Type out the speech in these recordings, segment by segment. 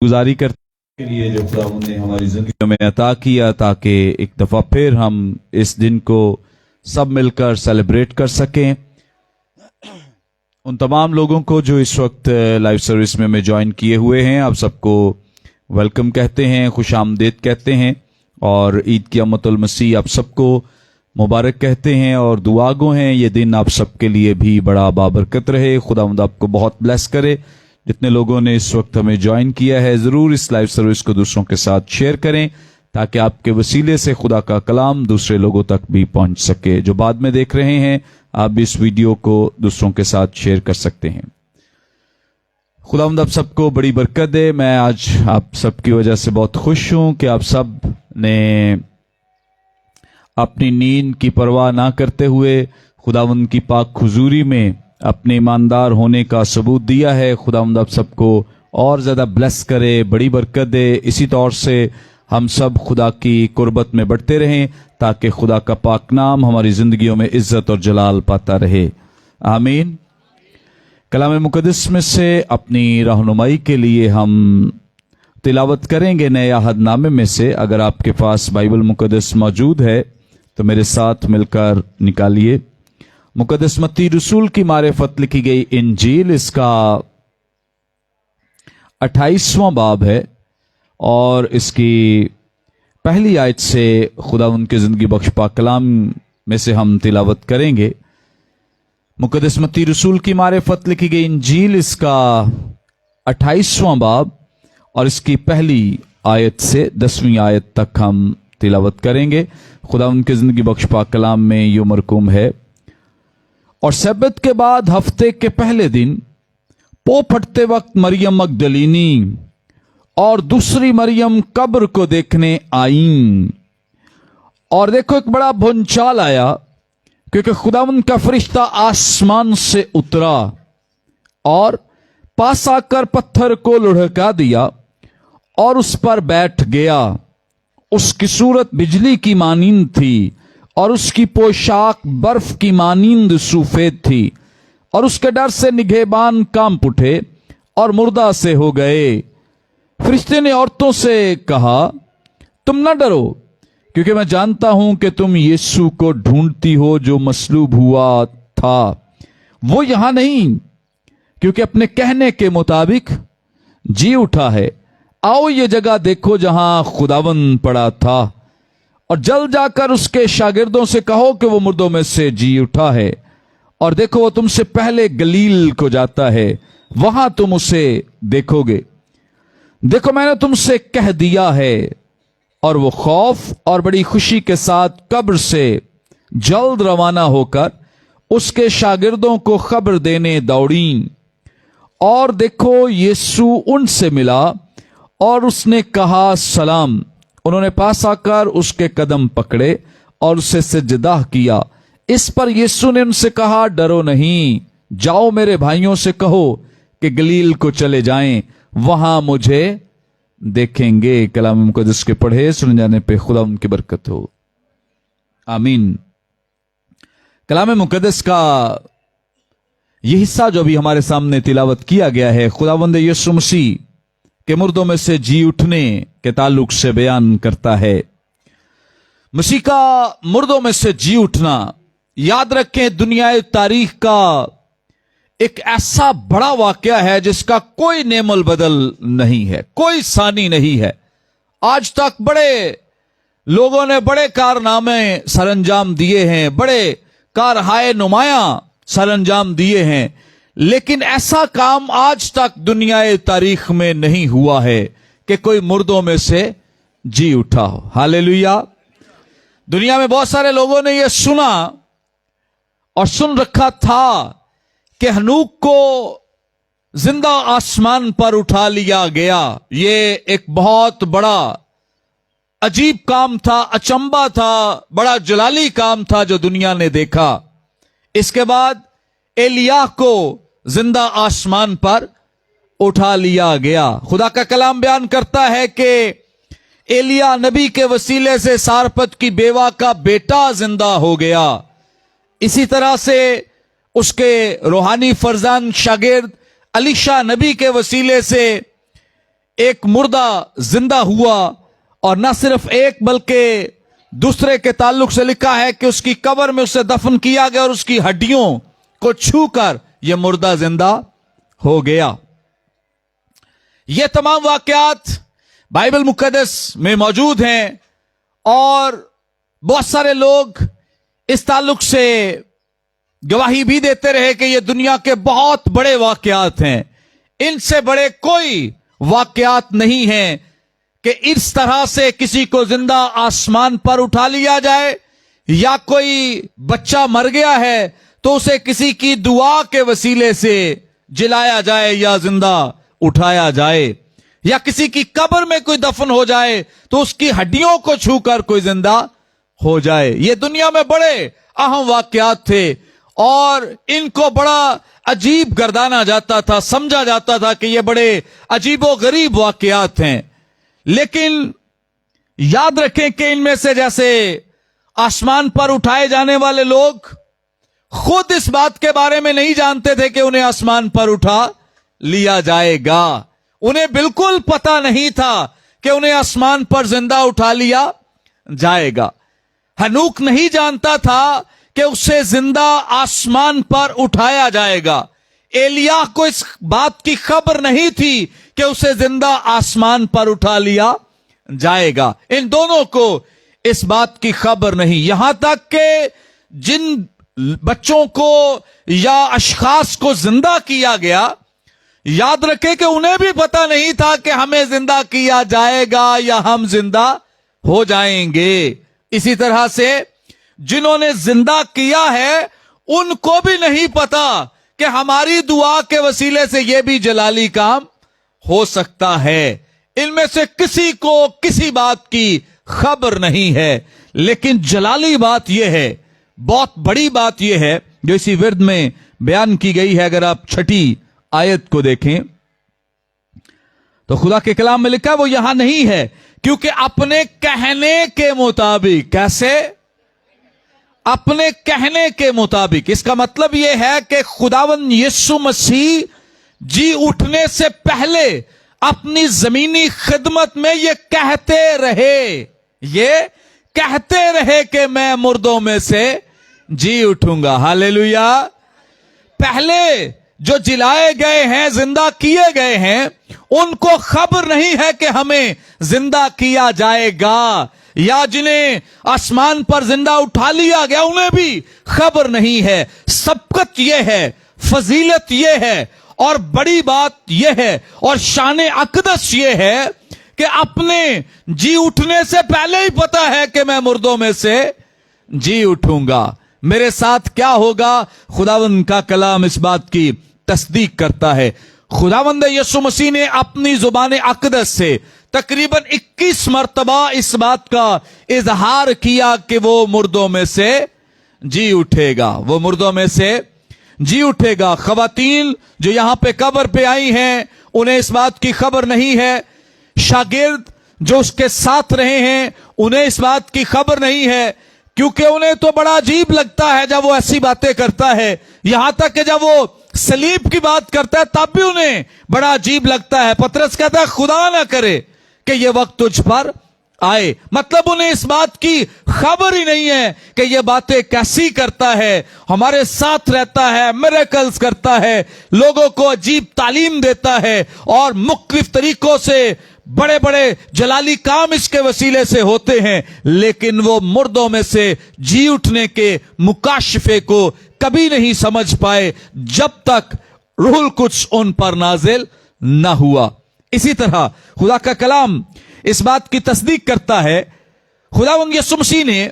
गुजारी करते के लिए जो खुदावंद ने हमारी जिंदगी में अता किया, ताकि एक दफा फिर हम इस दिन को सब मिलकर सेलिब्रेट कर सकें। उन तमाम लोगों को जो इस वक्त लाइव सर्विस में ज्वाइन किए हुए हैं, आप सबको वेलकम कहते हैं, खुश आमदीद कहते हैं और ईद की अमतुल मसीह आप सबको मुबारक कहते हैं और दुआ गो हैं ये दिन आप सबके लिए भी बड़ा बाबरकत रहे। खुदावंद आपको बहुत ब्लेस करे। जितने लोगों ने इस वक्त हमें ज्वाइन किया है, जरूर इस लाइव सर्विस को दूसरों के साथ शेयर करें ताकि आपके वसीले से खुदा का कलाम दूसरे लोगों तक भी पहुंच सके। जो बाद में देख रहे हैं, आप भी इस वीडियो को दूसरों के साथ शेयर कर सकते हैं। खुदावंद आप सबको बड़ी बरकत दे। मैं आज आप सबकी वजह से बहुत खुश हूं कि आप सब ने अपनी नींद की परवाह ना करते हुए खुदावंद की पाक हुजूरी में अपने ईमानदार होने का सबूत दिया है। खुदावंद आप सबको और ज्यादा ब्लेस करे, बड़ी बरकत दे। इसी तौर से हम सब खुदा की कुर्बत में बढ़ते रहें ताकि खुदा का पाक नाम हमारी जिंदगियों में इज्जत और जलाल पाता रहे। आमीन। कलाम मुकद्दस में से अपनी रहनुमाई के लिए हम तिलावत करेंगे नए अहदनामे में से। अगर आपके पास बाइबल मुकद्दस मौजूद है तो मेरे साथ मिलकर निकालिए। मुकद्दस मत्ती रसूल की मारिफत लिखी गई इंजील, इसका 28वां बाब है और इसकी पहली आयत से खुदा उनके जिंदगी बख्श पाक कलाम में से हम तिलावत करेंगे। मुकद्दस मत्ती रसूल की मारिफत लिखी गई इंजील, इसका 28वां बाब और इसकी पहली आयत से 10वीं आयत तक हम तिलावत करेंगे। खुदा उनके जिंदगी बख्श पाक कलाम में यूं मरकूम है। और सब्त के बाद हफ्ते के पहले दिन पो फटते वक्त मरियम मगदलीनी और दूसरी मरियम कब्र को देखने आईं। और देखो एक बड़ा भूचाल आया, क्योंकि खुदावंद का फरिश्ता आसमान से उतरा और पास आकर पत्थर को लुढ़का दिया और उस पर बैठ गया। उसकी सूरत बिजली की मानींद थी और उसकी पोशाक बर्फ की मानींद सफेद थी। और उसके डर से निगहबान कांप उठे और मुर्दा से हो गए। फरिश्ते ने औरतों से कहा, तुम न डरो, क्योंकि मैं जानता हूं कि तुम यीशु को ढूंढती हो जो मसलूब हुआ था। वो यहां नहीं, क्योंकि अपने कहने के मुताबिक जी उठा है। आओ ये जगह देखो जहां खुदावंद पड़ा था, और जल्द जाकर उसके शागिर्दों से कहो कि वो मुर्दों में से जी उठा है। और देखो वो तुमसे पहले गलील को जाता है, वहां तुम उसे देखोगे। देखो मैंने तुमसे कह दिया है। और वो खौफ और बड़ी खुशी के साथ कब्र से जल्द रवाना होकर उसके शागिर्दों को खबर देने दौड़ी। और देखो यीशु उनसे मिला और उसने कहा सलाम। उन्होंने पास आकर उसके कदम पकड़े और उसे सजदा किया। इस पर यीशु ने उनसे कहा, डरो नहीं, जाओ मेरे भाइयों से कहो कि गलील को चले जाएं, वहां मुझे देखेंगे। कलाम मुकद्दस के पढ़े सुन जाने पे खुदा उनकी बरकत हो। आमीन। कलाम मुकद्दस का यह हिस्सा जो अभी हमारे सामने तिलावत किया गया है, खुदावंद यीशु मसीह के मुर्दों में से जी उठने के ताल्लुक से बयान करता है। मसीह का मुर्दों में से जी उठना, याद रखें, दुनिया तारीख का एक ऐसा बड़ा वाकया है जिसका कोई नेमल बदल नहीं है, कोई सानी नहीं है। आज तक बड़े लोगों ने बड़े कारनामे सरंजाम दिए हैं, बड़े कारहाय नुमाया सरंजाम दिए हैं, लेकिन ऐसा काम आज तक दुनिया तारीख में नहीं हुआ है कि कोई मुर्दों में से जी उठा हो। हालेलुया। दुनिया में बहुत सारे लोगों ने यह सुना और सुन रखा था कि हनूक को जिंदा आसमान पर उठा लिया गया। ये एक बहुत बड़ा अजीब काम था, अचंबा था, बड़ा जलाली काम था जो दुनिया ने देखा। इसके बाद एलिया को जिंदा आसमान पर उठा लिया गया। खुदा का कलाम बयान करता है कि एलिया नबी के वसीले से सारपत की बेवा का बेटा जिंदा हो गया। इसी तरह से उसके रूहानी फरजान शागिर्द अलीशा नबी के वसीले से ایک مردہ زندہ ہوا، اور نہ صرف ایک بلکہ دوسرے کے تعلق سے لکھا ہے کہ اس کی قبر میں اسے دفن کیا گیا اور اس کی ہڈیوں کو چھو کر یہ مردہ زندہ ہو گیا۔ یہ تمام واقعات بائبل مقدس میں موجود ہیں، اور بہت سارے لوگ اس تعلق سے گواہی بھی دیتے رہے کہ یہ دنیا کے بہت بڑے واقعات ہیں، ان سے بڑے کوئی واقعات نہیں ہیں کہ اس طرح سے کسی کو زندہ آسمان پر اٹھا لیا جائے، یا کوئی بچہ مر گیا ہے تو اسے کسی کی دعا کے وسیلے سے جلایا جائے یا زندہ اٹھایا جائے، یا کسی کی قبر میں کوئی دفن ہو جائے تو اس کی ہڈیوں کو چھو کر کوئی زندہ ہو جائے۔ یہ دنیا میں بڑے اہم واقعات تھے، اور ان کو بڑا عجیب گردانا جاتا تھا، سمجھا جاتا تھا کہ یہ بڑے عجیب و غریب واقعات ہیں۔ لیکن یاد رکھیں کہ ان میں سے جیسے آسمان پر اٹھائے جانے والے لوگ خود اس بات کے بارے میں نہیں جانتے تھے کہ انہیں آسمان پر اٹھا لیا جائے گا، انہیں بالکل پتا نہیں تھا کہ انہیں آسمان پر زندہ اٹھا لیا جائے گا۔ ہنوک نہیں جانتا تھا کہ اسے زندہ آسمان پر اٹھایا جائے گا۔ ایلیاہ کو اس بات کی خبر نہیں تھی کہ اسے زندہ آسمان پر اٹھا لیا جائے گا۔ ان دونوں کو اس بات کی خبر نہیں، یہاں تک کہ جن بچوں کو یا اشخاص کو زندہ کیا گیا، یاد رکھیں کہ انہیں بھی پتا نہیں تھا کہ ہمیں زندہ کیا جائے گا یا ہم زندہ ہو جائیں گے۔ اسی طرح سے جنہوں نے زندہ کیا ہے ان کو بھی نہیں پتا کہ ہماری دعا کے وسیلے سے یہ بھی جلالی کام ہو سکتا ہے۔ ان میں سے کسی کو کسی بات کی خبر نہیں ہے، لیکن جلالی بات یہ ہے، بہت بڑی بات یہ ہے جو اسی ورد میں بیان کی گئی ہے۔ اگر آپ چھٹی آیت کو دیکھیں تو خدا کے کلام میں لکھا وہ یہاں نہیں ہے، کیونکہ اپنے کہنے کے مطابق، کیسے؟ اپنے کہنے کے مطابق۔ اس کا مطلب یہ ہے کہ خداوند یسوع مسیح جی اٹھنے سے پہلے اپنی زمینی خدمت میں یہ کہتے رہے کہ میں مردوں میں سے جی اٹھوں گا۔ ہاللیلویا۔ پہلے جو جلائے گئے ہیں، زندہ کیے گئے ہیں، ان کو خبر نہیں ہے کہ ہمیں زندہ کیا جائے گا، یا جنہیں آسمان پر زندہ اٹھا لیا گیا انہیں بھی خبر نہیں ہے۔ سبقت یہ ہے، فضیلت یہ ہے، اور بڑی بات یہ ہے، اور شان اقدس یہ ہے کہ اپنے جی اٹھنے سے پہلے ہی پتا ہے کہ میں مردوں میں سے جی اٹھوں گا۔ میرے ساتھ کیا ہوگا؟ خداوند کا کلام اس بات کی تصدیق کرتا ہے۔ خداوند یسوع مسیح نے اپنی زبان اقدس سے تقریباً 21 مرتبہ اس بات کا اظہار کیا کہ وہ مردوں میں سے جی اٹھے گا، وہ مردوں میں سے جی اٹھے گا۔ خواتین جو یہاں پہ قبر پہ آئی ہیں انہیں اس بات کی خبر نہیں ہے، شاگرد جو اس کے ساتھ رہے ہیں انہیں اس بات کی خبر نہیں ہے، کیونکہ انہیں تو بڑا عجیب لگتا ہے جب وہ ایسی باتیں کرتا ہے، یہاں تک کہ جب وہ صلیب کی بات کرتا ہے تب بھی انہیں بڑا عجیب لگتا ہے۔ پطرس کہتا ہے خدا نہ کرے کہ یہ وقت تجھ پر آئے، مطلب انہیں اس بات کی خبر ہی نہیں ہے کہ یہ باتیں کیسی کرتا ہے، ہمارے ساتھ رہتا ہے، میریکلز کرتا ہے، لوگوں کو عجیب تعلیم دیتا ہے، اور مختلف طریقوں سے بڑے بڑے جلالی کام اس کے وسیلے سے ہوتے ہیں، لیکن وہ مردوں میں سے جی اٹھنے کے مکاشفے کو کبھی نہیں سمجھ پائے جب تک روح القدس ان پر نازل نہ ہوا۔ اسی طرح خدا کا کلام اس بات کی تصدیق کرتا ہے۔ خداوند یسوع مسیح نے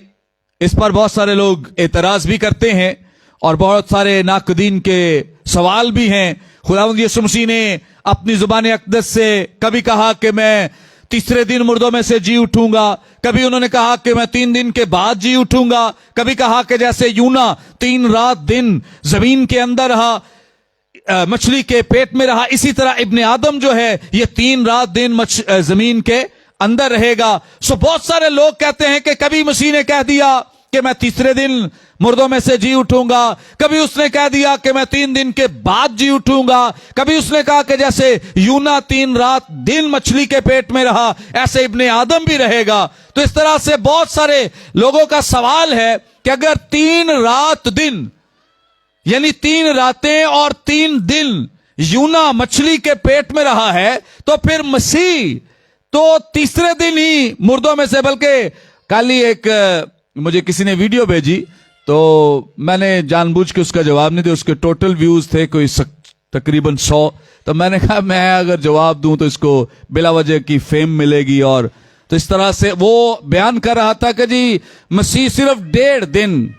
اس پر بہت سارے لوگ اعتراض بھی کرتے ہیں اور بہت سارے ناقدین کے سوال بھی ہیں۔ خداوند یسوع مسیح نے اپنی زبان اقدس سے کبھی کہا کہ میں تیسرے دن مردوں میں سے جی اٹھوں گا، کبھی انہوں نے کہا کہ میں 3 دن کے بعد جی اٹھوں گا، کبھی کہا کہ جیسے یونا 3 رات دن زمین کے اندر رہا، مچھلی کے پیٹ میں رہا، اسی طرح ابن آدم جو ہے یہ 3 رات دن زمین کے اندر رہے گا۔ سو بہت سارے لوگ کہتے ہیں کہ کبھی مسیح نے کہہ دیا कि मैं तीसरे दिन मुर्दों में से जी उठूंगा, कभी उसने कह दिया कि मैं 3 दिन के बाद जी उठूंगा, कभी उसने कहा कि जैसे यूना 3 रात दिन मछली के पेट में रहा ऐसे इब्ने आदम भी रहेगा। तो इस तरह से बहुत सारे लोगों का सवाल है कि अगर 3 रात दिन यानी 3 रातें और 3 दिन यूना मछली के पेट में रहा है तो फिर मसीह तो तीसरे दिन ही मुर्दों में से, बल्कि कल ही एक मुझे किसी ने वीडियो भेजी तो मैंने जानबूझ के उसका जवाब नहीं दिया, उसके टोटल व्यूज थे कोई तकरीबन 100। तो मैंने कहा मैं अगर जवाब दूं तो इसको बिला वजह की फेम मिलेगी। और तो इस तरह से वो बयान कर रहा था कि जी मसीह सिर्फ 1.5 दिन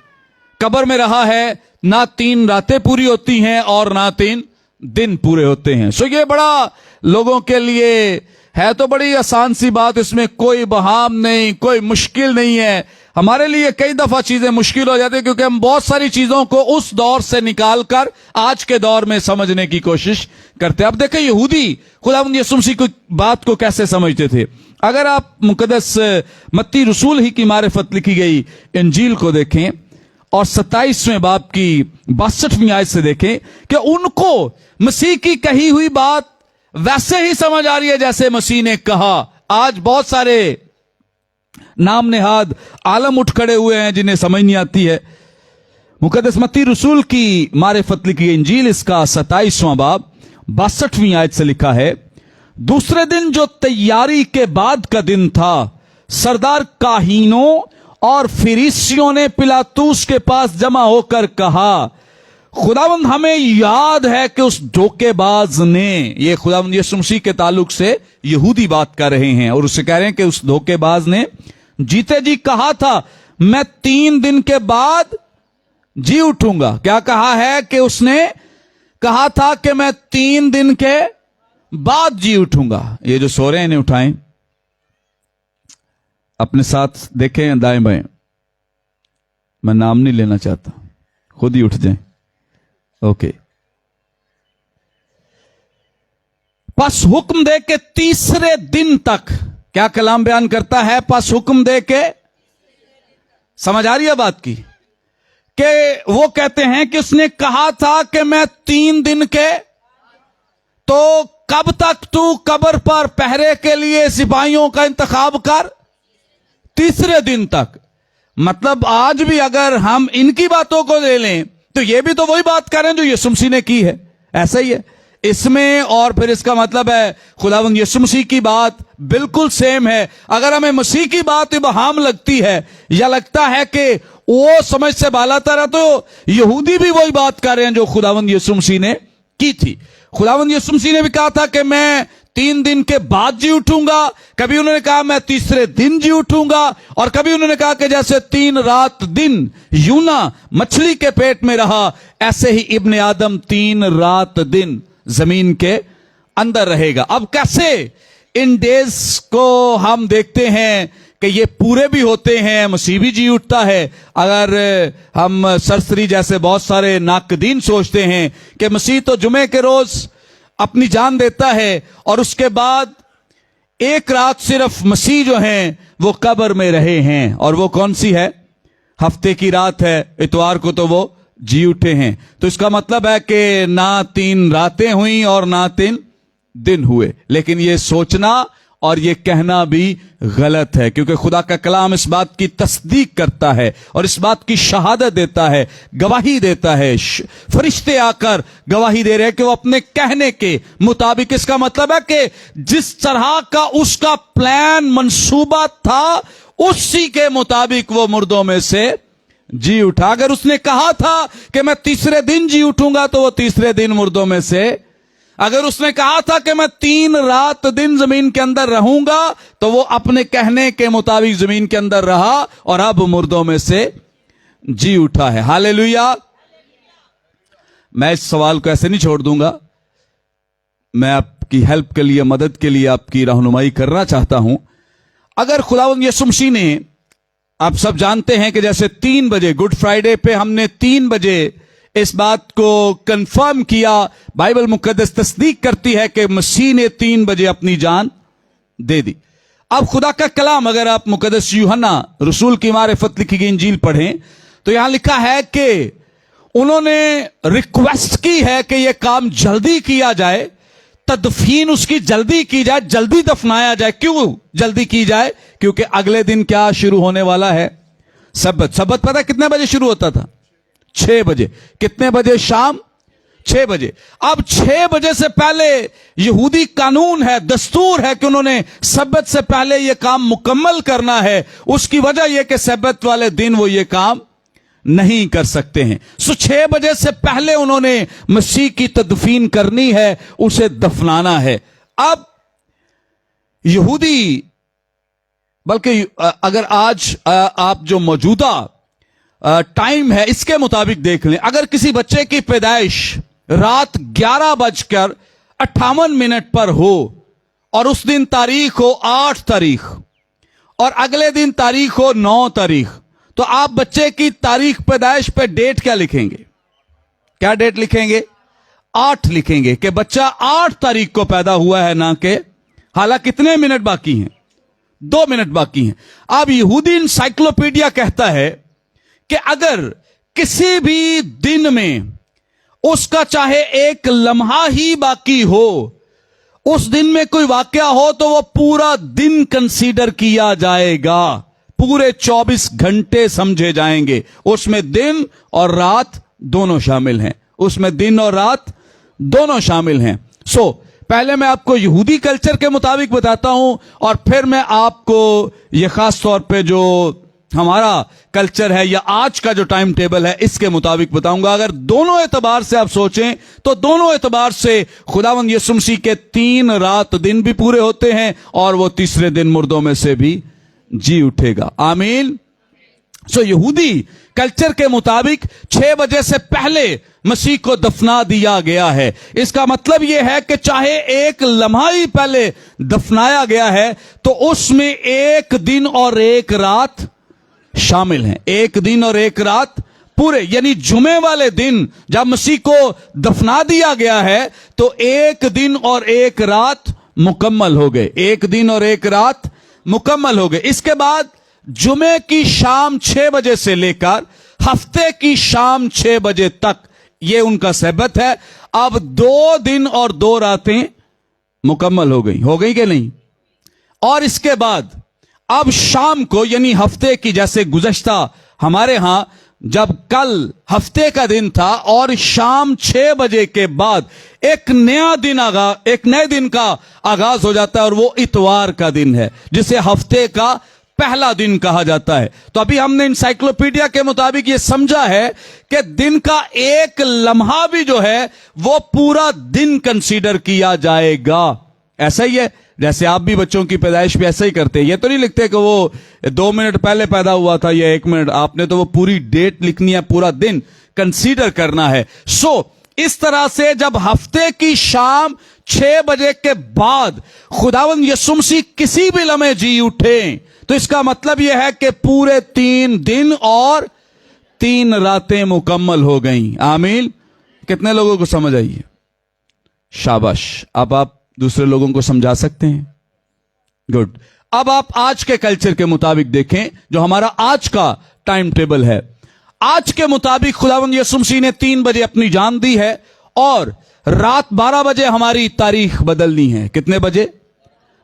कब्र में रहा है, ना 3 रातें पूरी होती हैं और ना 3 दिन पूरे होते हैं। सो ये बड़ा लोगों के लिए है तो बड़ी आसान सी बात, इसमें कोई बहाम नहीं, कोई मुश्किल नहीं है। हमारे लिए कई दफा चीजें मुश्किल हो जाती है क्योंकि हम बहुत सारी चीजों को उस दौर से निकालकर आज के दौर में समझने की कोशिश करते हैं। अब देखें यहूदी खुदावंद यीशु मसीह की बात को कैसे समझते थे। अगर आप मुकद्दस मत्ती रसूल ही की मारिफत लिखी गई इंजील को देखें और 27वें बाब की 62वीं आयत से देखें कि उनको मसीह की कही हुई बात वैसे ही समझ आ रही है जैसे मसीह ने कहा। आज बहुत सारे नाम नेहाद आलम उठ खड़े हुए हैं जिन्हें समझ नहीं आती है। मुकद्दस मत्ती रसूल की मारिफत लिखी इंजील इसका 27वां बाब 62वीं आयत से लिखा है, दूसरे दिन जो तैयारी के बाद का दिन था, सरदार काहीनों और फरीसियों ने पिलातूस के पास जमा होकर कहा, खुदावंद हमें याद है कि उस धोखेबाज ने, ये खुदावंद यीशु मसीह के ताल्लुक से यहूदी बात कर रहे हैं और उससे कह रहे हैं कि उस धोखेबाज ने जीते जी कहा था मैं 3 दिन के बाद जी उठूंगा। क्या कहा है कि उसने कहा था कि मैं 3 दिन के बाद जी उठूंगा। ये जो सो रहे हैं इन्हें उठाएं, अपने साथ देखें दाएं बाएं, मैं नाम नहीं लेना चाहता, खुद ही उठ जाएं। ओके। पस हुक्म दे के तीसरे दिन तक, क्या कलाम बयान करता है, पस हुक्म दे के, समझ आ रही है बात की, कि वो कहते हैं कि उसने कहा था कि मैं 3 दिन के, तो कब तक तू कब्र पर पहरे के लिए सिपाहियों का इंतखाब कर, तीसरे दिन तक। मतलब आज भी अगर हम इनकी बातों को ले लें तो ये भी तो वही बात कर रहे हैं जो यीशु मसीह ने की है, ऐसा ही है इसमें। और फिर इसका मतलब है खुदावंद यीशु मसीह की बात बिल्कुल सेम है। अगर हमें मसीह की बात इबहाम लगती है या लगता है कि वो समझ से बालातर है, तो यहूदी भी वही बात कर रहे हैं जो खुदावंद यीशु मसीह ने की थी। खुदावंद यीशु मसीह ने भी कहा था कि मैं 3 दिन के बाद जी उठूंगा, कभी उन्होंने कहा मैं तीसरे दिन जी उठूंगा, और कभी उन्होंने कहा कि जैसे 3 रात दिन यूना मछली के पेट में रहा ऐसे ही इब्ने आदम 3 रात दिन जमीन के अंदर रहेगा। अब कैसे इन डेज को हम देखते हैं कि ये पूरे भी होते हैं, मसीह भी जी उठता है। अगर हम सरसरी जैसे बहुत सारे नाकदीन सोचते हैं कि मसीह तो जुमे के रोज अपनी जान देता है और उसके बाद एक रात सिर्फ मसीह जो हैं वो कब्र में रहे हैं, और वो कौन सी है, हफ्ते की रात है, इतवार को तो वो जी उठे हैं। तो इसका मतलब है कि ना 3 रातें हुई और ना 3 दिन हुए। लेकिन ये सोचना और ये कहना भी गलत है, क्योंकि खुदा का कलाम इस बात की तस्दीक करता है और इस बात की शहादत देता है, गवाही देता है। फरिश्ते आकर गवाही दे रहे हैं कि वो अपने कहने के मुताबिक, इसका मतलब है कि जिस तरह का उसका प्लान मंसूबा था उसी के मुताबिक वो मुर्दों में से जी उठा। अगर उसने कहा था कि मैं तीसरे दिन जी उठूंगा तो वो तीसरे दिन मुर्दों में से, अगर उसने कहा था कि मैं 3 रात दिन जमीन के अंदर रहूंगा तो वो अपने कहने के मुताबिक जमीन के अंदर रहा और अब मुर्दों में से जी उठा है। हालेलुया। मैं इस सवाल को ऐसे नहीं छोड़ दूंगा, मैं आपकी हेल्प के लिए, मदद के लिए आपकी रहनुमाई करना चाहता हूं। अगर खुदावंद यीशु मसीह ने, आप सब जानते हैं कि जैसे 3 बजे गुड फ्राइडे पे हमने 3 बजे इस बात को कंफर्म किया, बाइबल मुकद्दस तस्दीक करती है कि मसीह ने 3 बजे अपनी जान दे दी। अब खुदा का कलाम अगर आप मुकद्दस यूहन्ना रसूल की मारिफत लिखी गई इंजील पढ़ें तो यहां लिखा है कि उन्होंने रिक्वेस्ट की है कि यह काम जल्दी किया जाए, तदफीन उसकी जल्दी की जाए, जल्दी दफनाया जाए। क्यों जल्दी की जाए? क्योंकि अगले दिन क्या शुरू होने वाला है? सब्बत। सब्बत पता कितने बजे शुरू होता था? 6 बजे। कितने बजे? शाम 6 बजे। अब 6 बजे से पहले यहूदी कानून है, दस्तूर है कि उन्होंने सब्बत से पहले यह काम मुकम्मल करना है। उसकी वजह यह कि सब्बत वाले दिन वो ये काम नहीं कर सकते हैं। सो 6 बजे से पहले उन्होंने मसीह की तदफीन करनी है, उसे दफनाना है। अब यहूदी, बल्कि अगर आज आप जो मौजूदा टाइम है इसके मुताबिक देख लें, अगर किसी बच्चे की पैदाइश रात 11:58 पर हो और उस दिन तारीख हो 8 तारीख और अगले दिन तारीख हो 9 तारीख, तो आप बच्चे की तारीख पैदाइश पे डेट क्या लिखेंगे? क्या डेट लिखेंगे? 8 लिखेंगे कि बच्चा 8 तारीख को पैदा हुआ है, ना कि हालांकि कितने मिनट बाकी हैं? 2 मिनट बाकी हैं। अब यहूदी इंसाइक्लोपीडिया कहता है कि अगर किसी भी दिन में उसका चाहे एक लम्हा ही बाकी हो, उस दिन में कोई वाकया हो, तो वो पूरा दिन कंसीडर किया जाएगा, पूरे 24 घंटे समझे जाएंगे। उसमें दिन और रात दोनों शामिल हैं, उसमें दिन और रात दोनों शामिल हैं। सो पहले मैं आपको यहूदी कल्चर के मुताबिक बताता हूं और फिर मैं आपको यह खास तौर पे जो हमारा कल्चर है या आज का जो टाइम टेबल है इसके मुताबिक बताऊंगा। अगर दोनों एतबार से आप सोचें तो दोनों एतबार से खुदावंद यीशु मसीह के 3 रात दिन भी पूरे होते हैं और वो तीसरे दिन मुर्दों में से भी जी उठेगा। आमीन। सो यहूदी कल्चर के मुताबिक 6 बजे से पहले मसीह को दफना दिया गया है। इसका मतलब यह है कि चाहे एक लम्हा ही पहले दफनाया गया है तो उसमें 1 दिन और 1 रात शामिल हैं। 1 दिन और 1 रात पूरे, यानी जुमे वाले दिन जब मसीह को दफना दिया गया है तो 1 दिन और 1 रात मुकम्मल हो गए। 1 दिन और 1 रात मुकम्मल हो गए। इसके बाद जुमे की शाम 6 बजे से लेकर हफ्ते की शाम 6 बजे तक ये उनका सब्बत है। अब 2 दिन और 2 रातें मुकम्मल हो गई कि नहीं? और इसके बाद अब शाम को, यानी हफ्ते की, जैसे गुज़श्ता हमारे यहां जब कल हफ्ते का दिन था और शाम 6 बजे के बाद एक नए दिन का आगाज हो जाता है और वो इतवार का दिन है जिसे हफ्ते का पहला दिन कहा जाता है। तो अभी हमने इंसाइक्लोपीडिया के मुताबिक ये समझा है कि दिन का एक लम्हा भी जो है वो पूरा दिन कंसीडर किया जाएगा। ऐसा ही है जैसे आप भी बच्चों की पैदाइश पे ऐसा ही करते हैं। ये तो नहीं लिखते कि वो 2 मिनट पहले पैदा हुआ था या 1 मिनट, आपने तो वो पूरी डेट लिखनी है, पूरा दिन कंसीडर करना है। सो इस तरह से जब हफ्ते की शाम 6 बजे के बाद खुदावंद यीशु मसीह किसी भी लम्हे जी उठे तो इसका मतलब यह है कि पूरे 3 दिन और 3 रातें मुकम्मल हो गई। आमीन। कितने लोगों को समझ आई है? शाबाश। अब आप दूसरे लोगों को समझा सकते हैं। गुड। अब आप आज के कल्चर के मुताबिक देखें, जो हमारा आज का टाइम टेबल है। आज के मुताबिक खुदावंद यीशु मसीह ने 3 बजे अपनी जान दी है और रात 12 बजे हमारी तारीख बदलनी है। कितने बजे?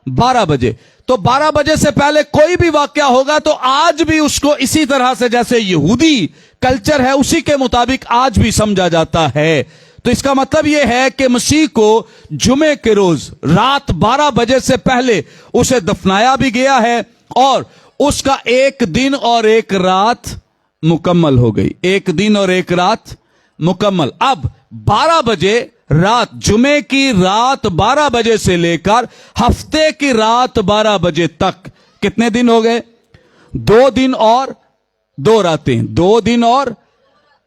12 बजे। तो 12 बजे से पहले कोई भी वाकया होगा तो आज भी उसको इसी तरह से जैसे यहूदी कल्चर है उसी के मुताबिक आज भी समझा जाता है। तो इसका मतलब यह है कि मसीह को जुमे के रोज रात 12 बजे से पहले उसे दफनाया भी गया है और उसका 1 दिन और 1 रात मुकम्मल हो गई। 1 दिन और 1 रात मुकम्मल। अब 12 बजे रात, जुमे की रात 12 बजे से लेकर हफ्ते की रात 12 बजे तक कितने दिन हो गए? 2 दिन और 2 रातें। 2 दिन और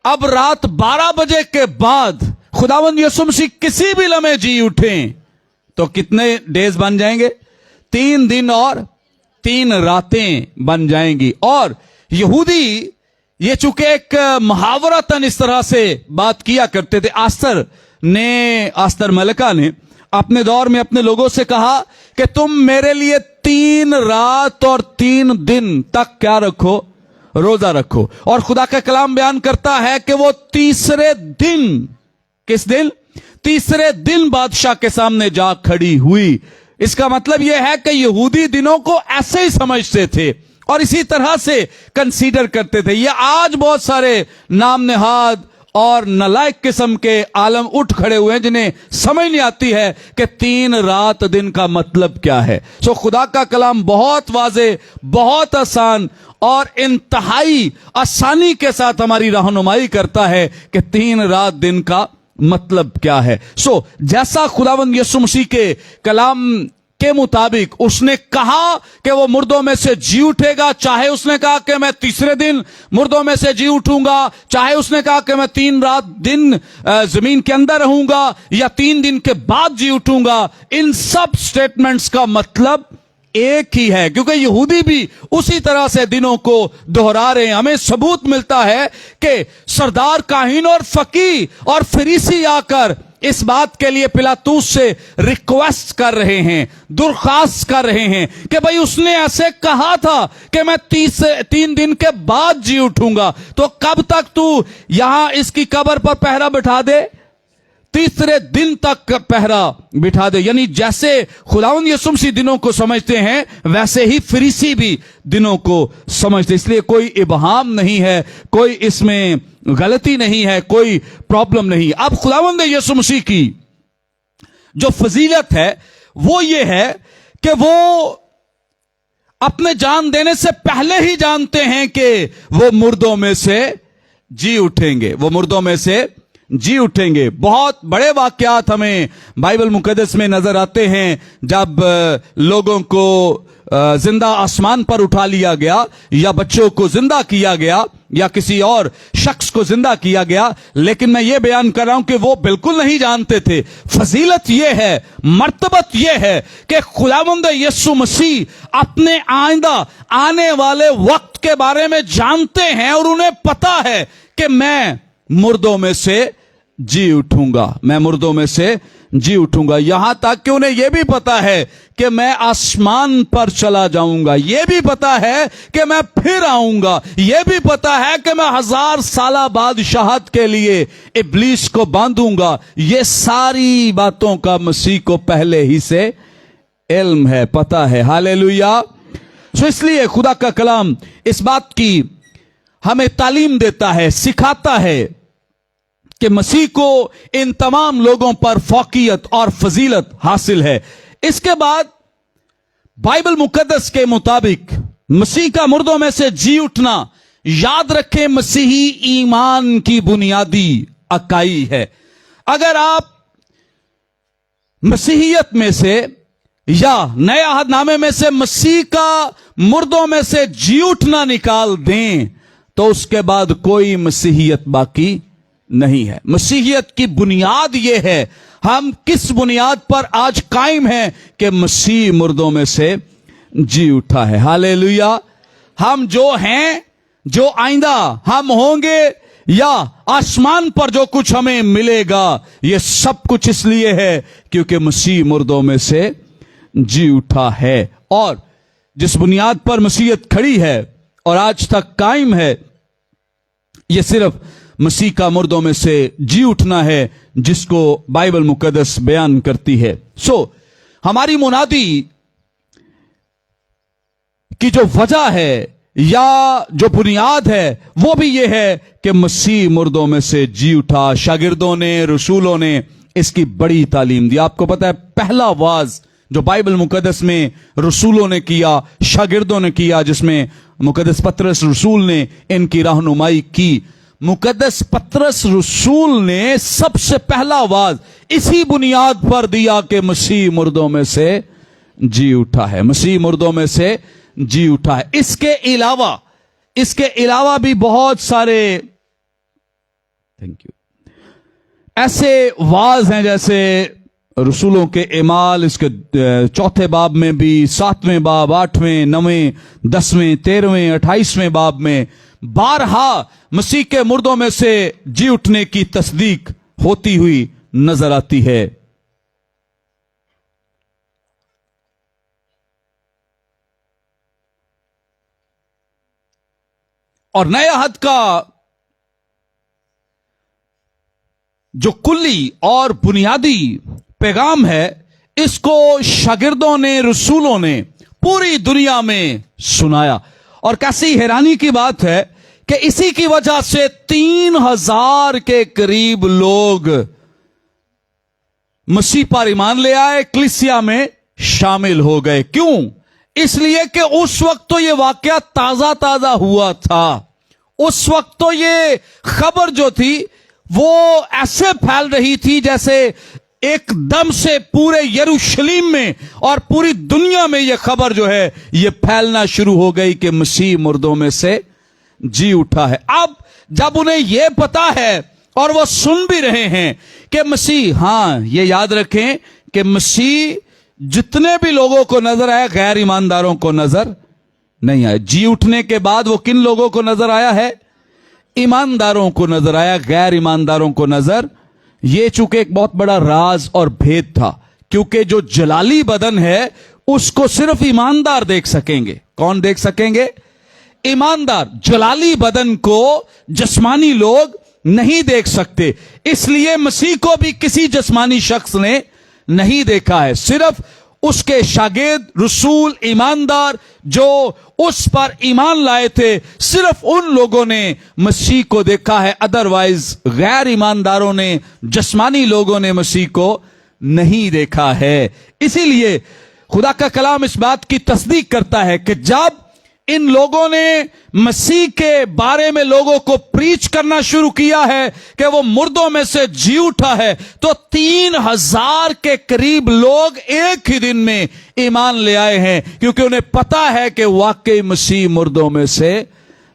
अब रात 12 बजे के बाद खुदावंद यीशु मसीह किसी भी लम्हे जी उठें तो कितने डेज बन जाएंगे? 3 दिन और 3 रातें बन जाएंगी। और यहूदी ये चूंकि एक मुहावरतन इस तरह से बात किया करते थे। आस्तर मलिका ने अपने दौर में अपने लोगों से कहा कि तुम मेरे लिए 3 रात और 3 दिन तक क्या रखो? रोजा रखो। और खुदा का कलाम बयान करता है कि वो तीसरे दिन, किस दिन? तीसरे दिन बादशाह के सामने जा खड़ी हुई। इसका मतलब यह है कि यहूदी दिनों को ऐसे ही समझते थे और इसी तरह से कंसीडर करते थे। ये आज बहुत सारे नाम नेहाद और नलायक किस्म के आलम उठ खड़े हुए हैं जिन्हें समझ नहीं आती है कि 3 रात दिन का मतलब क्या है। सो खुदा का कलाम बहुत वाज़ेह, बहुत आसान और इंतहाई आसानी के साथ हमारी रहनुमाई करता है कि 3 रात दिन का मतलब क्या है। सो जैसा खुदावंद यीशु मसीह के कलाम के मुताबिक उसने कहा कि वो मुर्दों में से जी उठेगा, चाहे उसने कहा कि मैं तीसरे दिन मुर्दों में से जी उठूंगा, चाहे उसने कहा कि मैं 3 रात दिन जमीन के अंदर रहूंगा या 3 दिन के बाद जी उठूंगा, इन सब स्टेटमेंट्स का मतलब एक ही है, क्योंकि यहूदी भी उसी तरह से दिनों को दोहरा रहे हैं। हमें सबूत मिलता है कि सरदार काहीन और फकीह और फरीसी आकर इस बात के लिए पिलातूस से रिक्वेस्ट कर रहे हैं, दरख्वास्त कर रहे हैं कि भाई उसने ऐसे कहा था कि मैं 3 दिन के बाद जी उठूंगा, तो कब तक तू यहां इसकी कब्र पर पहरा बिठा दे? तीसरे दिन तक पहरा बिठा दे। यानी जैसे खुदावंद यीशु मसीह दिनों को समझते हैं वैसे ही फरीसी भी दिनों को समझते। इसलिए कोई इबहाम नहीं है, कोई इसमें गलती नहीं है, कोई प्रॉब्लम नहीं। अब खुदावंद यीशु मसीह की जो फजीलत है वो ये है कि वो अपने जान देने से पहले ही जानते हैं कि वो मुर्दों में से जी उठेंगे, वो मुर्दों में से जी उठेंगे। बहुत बड़े वाकयात हमें बाइबल मुकद्दस में नजर आते हैं, जब लोगों को जिंदा आसमान पर उठा लिया गया या बच्चों को जिंदा किया गया या किसी और शख्स को जिंदा किया गया। लेकिन मैं ये बयान कर रहा हूं कि वो बिल्कुल नहीं जानते थे। फजीलत ये है, मर्तबत ये है कि खुदावंद यीशु मसीह अपने आइंदा आने वाले वक्त के बारे में जानते हैं और उन्हें पता है कि मैं मुर्दों में से जी उठूंगा, मैं मुर्दों में से जी उठूंगा। यहां तक कि उन्हें यह भी पता है कि मैं आसमान पर चला जाऊंगा, यह भी पता है कि मैं फिर आऊंगा, यह भी पता है कि मैं 1000 साल बादशाहत के लिए इब्लीस को बांधूंगा। ये सारी बातों का मसीह को पहले ही से इल्म है, पता है। हालेलुया। सो इसलिए खुदा का कलाम इस बात की हमें तालीम देता है, सिखाता है कि मसीह को इन तमाम लोगों पर फौकियत और फजीलत हासिल है। इसके बाद बाइबल मुकद्दस के मुताबिक मसीह का मुर्दों में से जी उठना, याद रखें, मसीही ईमान की बुनियादी अकाई है। अगर आप मसीहियत में से या नए अहदनामे में से मसीह का मुर्दों में से जी उठना निकाल दें तो उसके बाद कोई मसीहियत बाकी नहीं है। मसीहियत की बुनियाद यह है, हम किस बुनियाद पर आज कायम हैं कि मसीह मुर्दों में से जी उठा है। हालेलुया। हम जो हैं, जो आइंदा हम होंगे या आसमान पर जो कुछ हमें मिलेगा, यह सब कुछ इसलिए है क्योंकि मसीह मुर्दों में से जी उठा है। और जिस बुनियाद पर मसीहत खड़ी है और आज तक कायम है, यह सिर्फ मसीह का मुर्दों में से जी उठना है जिसको बाइबल मुकद्दस बयान करती है। सो हमारी मुनादी की जो वजह है या जो बुनियाद है वो भी ये है कि मसीह मुर्दों में से जी उठा। शागिर्दों ने, रसूलों ने इसकी बड़ी तालीम दी। आपको पता है पहला वाज जो बाइबल मुकद्दस में रसूलों ने किया, शागिर्दों ने किया, जिसमें मुकद्दस पतरस रसूल ने इनकी रहनुमाई की। मुकद्दस पतरस रसूल ने सबसे पहला वाज इसी बुनियाद पर दिया कि मसीह मुर्दों में से जी उठा है, मसीह मुर्दों में से जी उठा है। इसके अलावा भी बहुत सारे ऐसे वाज हैं, जैसे रसूलों के एमाल, इसके 4 बाब में भी, 7वें बाब, 8वें, 9वें, 10वें, 13वें, 28वें बाब में बारहा मसीह के मुर्दों में से जी उठने की तस्दीक होती हुई नजर आती है। और नए अहद का जो कुल्ली और बुनियादी पैगाम है, इसको शागिर्दों ने, रसूलों ने पूरी दुनिया में सुनाया। और कैसी हैरानी की बात है कि इसी की वजह से 3000 के करीब लोग मसीह पर ईमान ले आए, कलीसिया में शामिल हो गए। क्यों? इसलिए कि उस वक्त तो ये वाकया ताजा ताजा हुआ था। उस वक्त तो ये खबर जो थी वो ऐसे फैल रही थी जैसे एकदम से पूरे यरूशलेम में और पूरी दुनिया में ये खबर जो है ये फैलना शुरू हो गई कि मसीह मुर्दों में से जी उठा है। अब जब उन्हें यह पता है और वो सुन भी रहे हैं कि मसीह, हां ये याद रखें कि मसीह जितने भी लोगों को नजर आया, गैर ईमानदारों को नजर नहीं आया। जी उठने के बाद वो किन लोगों को नजर आया है? ईमानदारों को नजर आया, गैर ईमानदारों को नजर। ये चूंकि एक बहुत बड़ा राज और भेद था, क्योंकि जो जलाली बदन है उसको सिर्फ ईमानदार देख सकेंगे। कौन देख सकेंगे? ईमानदार। जलाली बदन को जिस्मानी लोग नहीं देख सकते, इसलिए मसीह को भी किसी जिस्मानी शख्स ने नहीं देखा है। सिर्फ उसके शागिर्द, रसूल, ईमानदार जो उस पर ईमान लाए थे, सिर्फ उन लोगों ने मसीह को देखा है। अदरवाइज गैर ईमानदारों ने, जिस्मानी लोगों ने मसीह को नहीं देखा है। इसीलिए खुदा का कलाम इस बात की तस्दीक करता है कि जब इन लोगों ने मसीह के बारे में लोगों को प्रीच करना शुरू किया है कि वो मुर्दों में से जी उठा है, तो 3000 के करीब लोग एक ही दिन में ईमान ले आए हैं, क्योंकि उन्हें पता है कि वाकई मसीह मुर्दों में से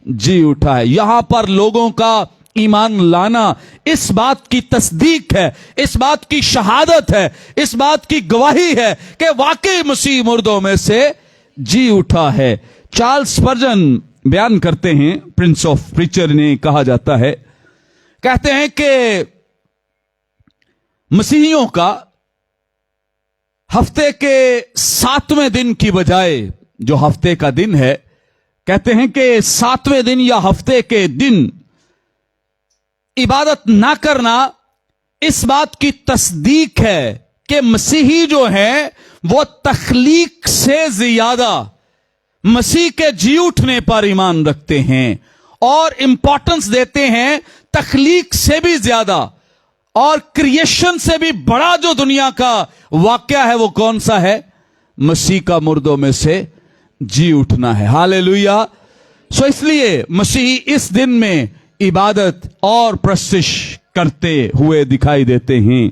जी उठा है। यहां पर लोगों का ईमान लाना इस बात की तस्दीक है, इस बात की शहादत है, इस बात की गवाही है कि वाकई मसीह मुर्दों में से जी उठा है। चार्ल्स स्पर्जन बयान करते हैं, प्रिंस ऑफ प्रीचर ने कहा जाता है, कहते हैं कि मसीहियों का हफ्ते के 7वें दिन की बजाय, जो हफ्ते का दिन है, कहते हैं कि 7वें दिन या हफ्ते के दिन इबादत ना करना इस बात की तस्दीक है कि मसीही जो है वो तख्लीक से ज्यादा मसीह के जी उठने पर ईमान रखते हैं और इंपॉर्टेंस देते हैं तख्लीक से भी ज्यादा, और क्रिएशन से भी बड़ा जो दुनिया का वाकया है वो कौन सा है? मसीह का मुर्दों में से जी उठना है। हालेलुया। सो इसलिए मसीह इस दिन में इबादत और प्रस्तिश करते हुए दिखाई देते हैं।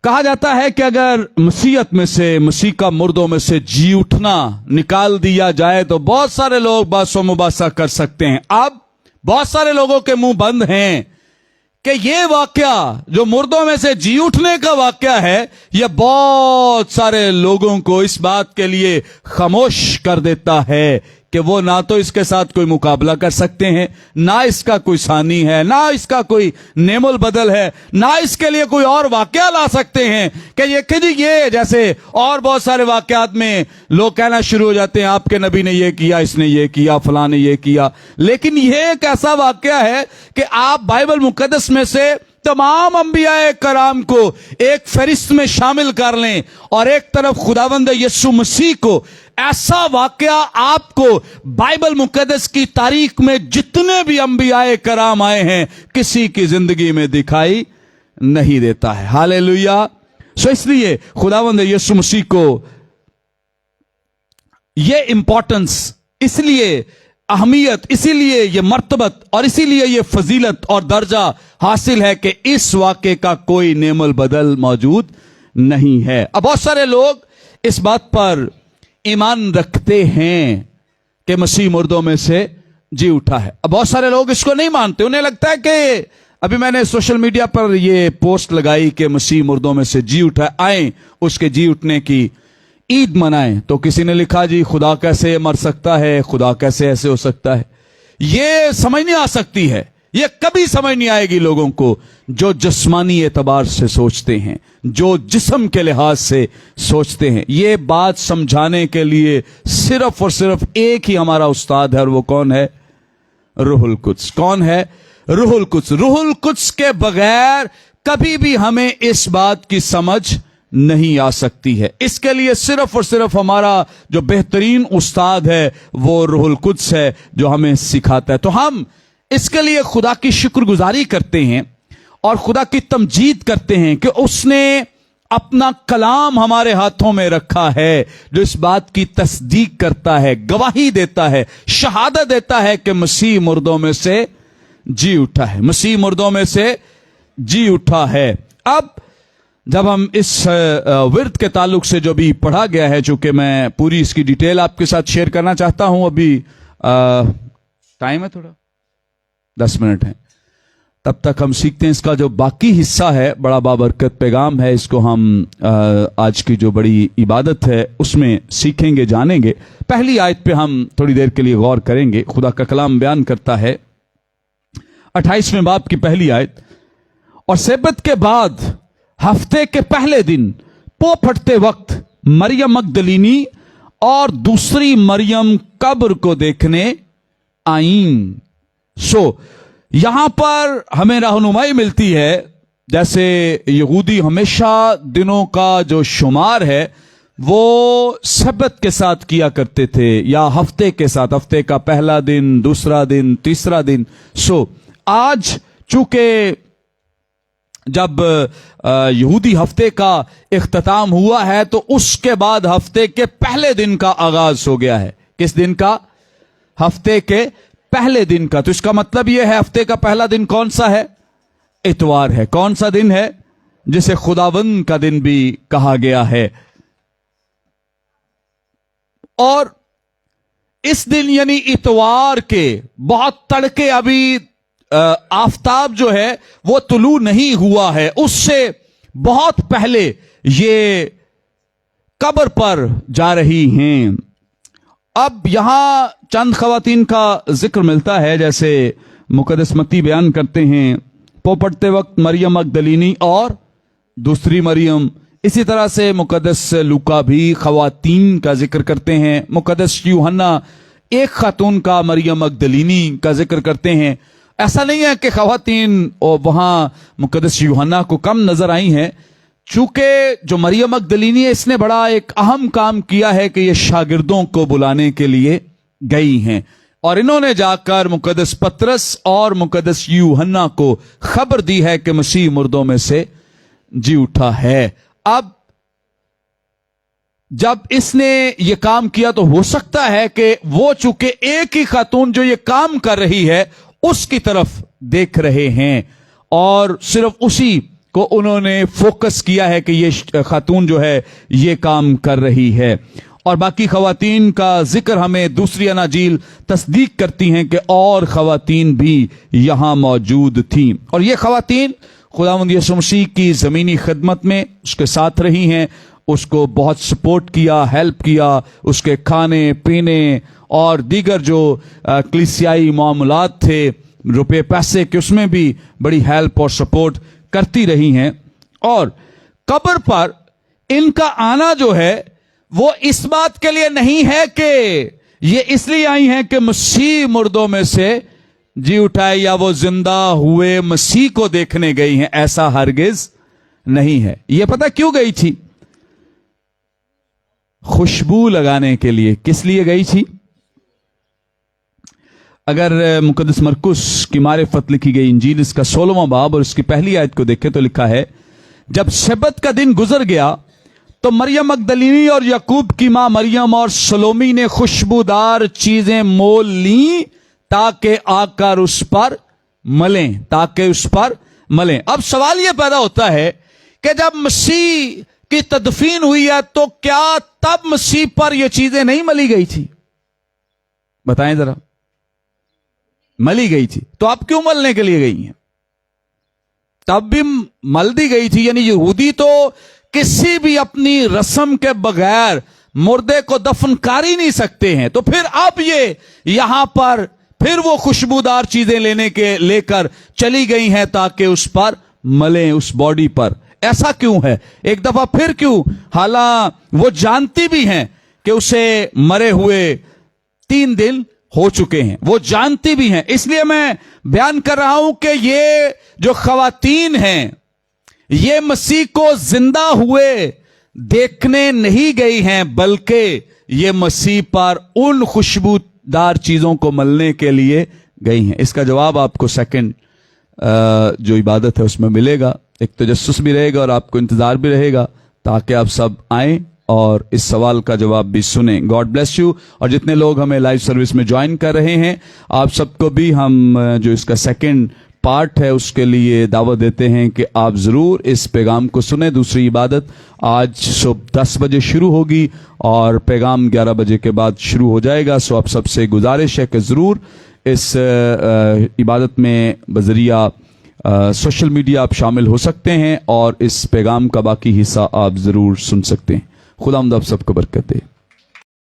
कहा जाता है कि अगर मसीहत में से, मसीह का मुर्दों में से जी उठना निकाल दिया जाए तो बहुत सारे लोग बासो मुबासा कर सकते हैं। अब बहुत सारे लोगों के मुंह बंद हैं कि ये वाकया जो मुर्दों में से जी उठने का वाकया है, यह बहुत सारे लोगों को इस बात के लिए खामोश कर देता है कि वो ना तो इसके साथ कोई मुकाबला कर सकते हैं, ना इसका कोई सानी है, ना इसका कोई नेमुल बदल है, ना इसके लिए कोई और वाकया ला सकते हैं कि ये जैसे और बहुत सारे वाकयात में लोग कहना शुरू हो जाते हैं आपके नबी ने ये किया, इसने ये किया, फलां ने ये किया। लेकिन ये एक ऐसा वाकया है कि आप बाइबल मुकद्दस में से तमाम अंबियाए कराम को एक फहरिस्त में शामिल कर लें और एक तरफ खुदावंद यीशु मसीह को, ऐसा वाकया आपको बाइबल मुकद्दस की तारीख में जितने भी अंबियाए कराम आए हैं किसी की जिंदगी में दिखाई नहीं देता है। हालेलुया। सो इसलिए खुदावंद यीशु मसीह को ये इंपॉर्टेंस, इसलिए अहमियत, इसीलिए ये मर्तबत और इसीलिए ये फजीलत और दर्जा हासिल है कि इस वाक़े का कोई नेमल बदल मौजूद नहीं है। अब बहुत सारे लोग इस बात पर ईमान रखते हैं कि मसीह मुर्दों में से जी उठा है। अब बहुत सारे लोग इसको नहीं मानते, उन्हें लगता है कि अभी मैंने सोशल मीडिया पर ये पोस्ट लगाई कि मसीह मुर्दों में से जी उठा, आए उसके जी उठने की ईद मनाएं, तो किसी ने लिखा जी खुदा कैसे मर सकता है, खुदा कैसे ऐसे हो सकता है। ये समझ नहीं आ सकती है, ये कभी समझ नहीं आएगी लोगों को जो जिस्मानी एतबार से सोचते हैं, जो जिस्म के लिहाज से सोचते हैं। ये बात समझाने के लिए सिर्फ और सिर्फ एक ही हमारा उस्ताद है, और वो कौन है? रूहुल कुद्स। कौन है? रूहुल कुद्स। रूहुल कुद्स के बगैर कभी भी हमें इस बात की समझ नहीं आ सकती है। इसके लिए सिर्फ और सिर्फ हमारा जो बेहतरीन उस्ताद है वो रूहुल कुद्स है, जो हमें सिखाता है। तो हम इसके लिए खुदा की शुक्रगुजारी करते हैं और खुदा की तमजीद करते हैं कि उसने अपना कलाम हमारे हाथों में रखा है, जो इस बात की तस्दीक करता है, गवाही देता है, शहादत देता है कि मसीह मुर्दों में से जी उठा है, मसीह मुर्दों में से जी उठा है। अब जब हम इस विर्द के ताल्लुक से जो भी पढ़ा गया है, चूंकि मैं पूरी इसकी डिटेल आपके साथ शेयर करना चाहता हूं, अभी टाइम है थोड़ा, 10 मिनट है, तब तक हम सीखते हैं इसका जो बाकी हिस्सा है, बड़ा बाबरकत पैगाम है। इसको हम आज की जो बड़ी इबादत है उसमें सीखेंगे, जानेंगे। पहली आयत पे हम थोड़ी देर के लिए गौर करेंगे। खुदा का कलाम बयान करता है 28वें बाब की पहली आयत, और सब्त के बाद हफ्ते के पहले दिन पो फटते वक्त मरियम मगदलीनी और दूसरी मरियम कब्र को देखने आईं। यहां पर हमें रहनुमाई मिलती है, जैसे यहूदी हमेशा दिनों का जो शुमार है वो सब्त के साथ किया करते थे, या हफ्ते के साथ, हफ्ते का पहला दिन, दूसरा दिन, तीसरा दिन। आज चूंकि जब यहूदी हफ्ते का इख्तिताम हुआ है, तो उसके बाद हफ्ते के पहले दिन का आगाज हो गया है। किस दिन का? हफ्ते के पहले दिन का। तो इसका मतलब यह है, हफ्ते का पहला दिन कौन सा है? इतवार है। कौन सा दिन है? जिसे खुदावंद का दिन भी कहा गया है। और इस दिन यानी इतवार के बहुत तड़के, अभी आफताब जो है वो तुलू नहीं हुआ है, उससे बहुत पहले ये कब्र पर जा रही हैं। अब यहां चंद खवातीन का जिक्र मिलता है, जैसे मुकद्दस मत्ती बयान करते हैं, पो पड़ते वक्त मरियम मगदलीनी और दूसरी मरियम। इसी तरह से मुकद्दस लूका भी खवातीन का जिक्र करते हैं। मुकद्दस यूहन्ना एक खातून का, मरियम मगदलीनी का जिक्र करते हैं। ऐसा नहीं है कि खवातीन और वहां मुकद्दस यूहन्ना को कम नजर आई हैं, चूंकि जो मरियम मगदलीनी है, इसने बड़ा एक अहम काम किया है कि ये शागिर्दों को बुलाने के लिए गई हैं, और इन्होंने जाकर मुकद्दस पतरस और मुकद्दस यूहन्ना को खबर दी है कि मसीह मुर्दों में से जी उठा है। अब जब इसने ये काम किया, तो हो सकता है कि वो चूंकि एक ही खातून जो ये काम कर रही है उसकी तरफ देख रहे हैं, और सिर्फ उसी को उन्होंने फोकस किया है कि ये खातून जो है ये काम कर रही है। और बाकी खवातीन का जिक्र हमें दूसरी अनाजील तस्दीक करती हैं कि और खवातीन भी यहां मौजूद थीं, और ये खवातीन खुदावंद यीशु मसीह की जमीनी खिदमत में उसके साथ रही हैं, उसको बहुत सपोर्ट किया, हेल्प किया, उसके खाने पीने और दीगर जो कलीसियाई मामलात थे, रुपए पैसे के, उसमें भी बड़ी हेल्प और सपोर्ट करती रही हैं। और कब्र पर इनका आना जो है वो इस बात के लिए नहीं है कि ये इसलिए आई हैं कि मसीह मुर्दों में से जी उठाए, या वो जिंदा हुए मसीह को देखने गई हैं। ऐसा हरगिज नहीं है। ये पता क्यों गई थी? खुशबू लगाने के लिए। किस लिए गई थी? अगर मुकद्दस मरकुस की मारिफत लिखी गई इंजील, इसका 16वां बाब और इसकी पहली आयत को देखें तो लिखा है, जब सब्त का दिन गुजर गया तो मरियम मगदलीनी और याकूब की मां मरियम और सलोमी ने खुशबूदार चीजें मोल ली ताकि आकर उस पर मलें, ताकि उस पर मलें। अब सवाल यह पैदा होता है कि जब मसीह की तदफीन हुई है, तो क्या तब मसीह पर यह चीजें नहीं मली गई थी? बताएं जरा। मली गई थी, तो अब क्यों मलने के लिए गई हैं? तब भी मल दी गई थी। यानी यहूदी तो किसी भी अपनी रस्म के बगैर मुर्दे को दफन कर ही नहीं सकते हैं, तो फिर अब ये यहां पर फिर वो खुशबूदार चीजें लेकर चली गई हैं ताकि उस पर मलें, उस बॉडी पर। ऐसा क्यों है? एक दफा फिर क्यों? हालांकि वो जानती भी हैं कि उसे मरे हुए 3 दिन हो चुके हैं, वो जानती भी हैं। इसलिए मैं बयान कर रहा हूं कि ये जो खवातीन हैं, ये मसीह को जिंदा हुए देखने नहीं गई हैं, बल्कि ये मसीह पर उन खुशबूदार चीजों को मलने के लिए गई हैं। इसका जवाब आपको सेकंड जो इबादत है उसमें मिलेगा। एक तजस्सुस भी रहेगा और आपको इंतजार भी रहेगा ताकि आप सब आएं और इस सवाल का जवाब भी सुने। God bless you. और जितने लोग हमें लाइव सर्विस में ज्वाइन कर रहे हैं, आप सबको भी हम जो इसका सेकंड पार्ट है उसके लिए दावत देते हैं कि आप जरूर इस पैगाम को सुने। दूसरी इबादत आज सुबह 10 बजे शुरू होगी और पैगाम 11 बजे के बाद शुरू हो जाएगा। सो आप सबसे गुजारिश है कि जरूर इस इबादत में बजरिया सोशल मीडिया आप शामिल हो सकते हैं और इस पैगाम का बाकी हिस्सा आप जरूर सुन सकते हैं। खुदावंद आप सबको बरकत दे।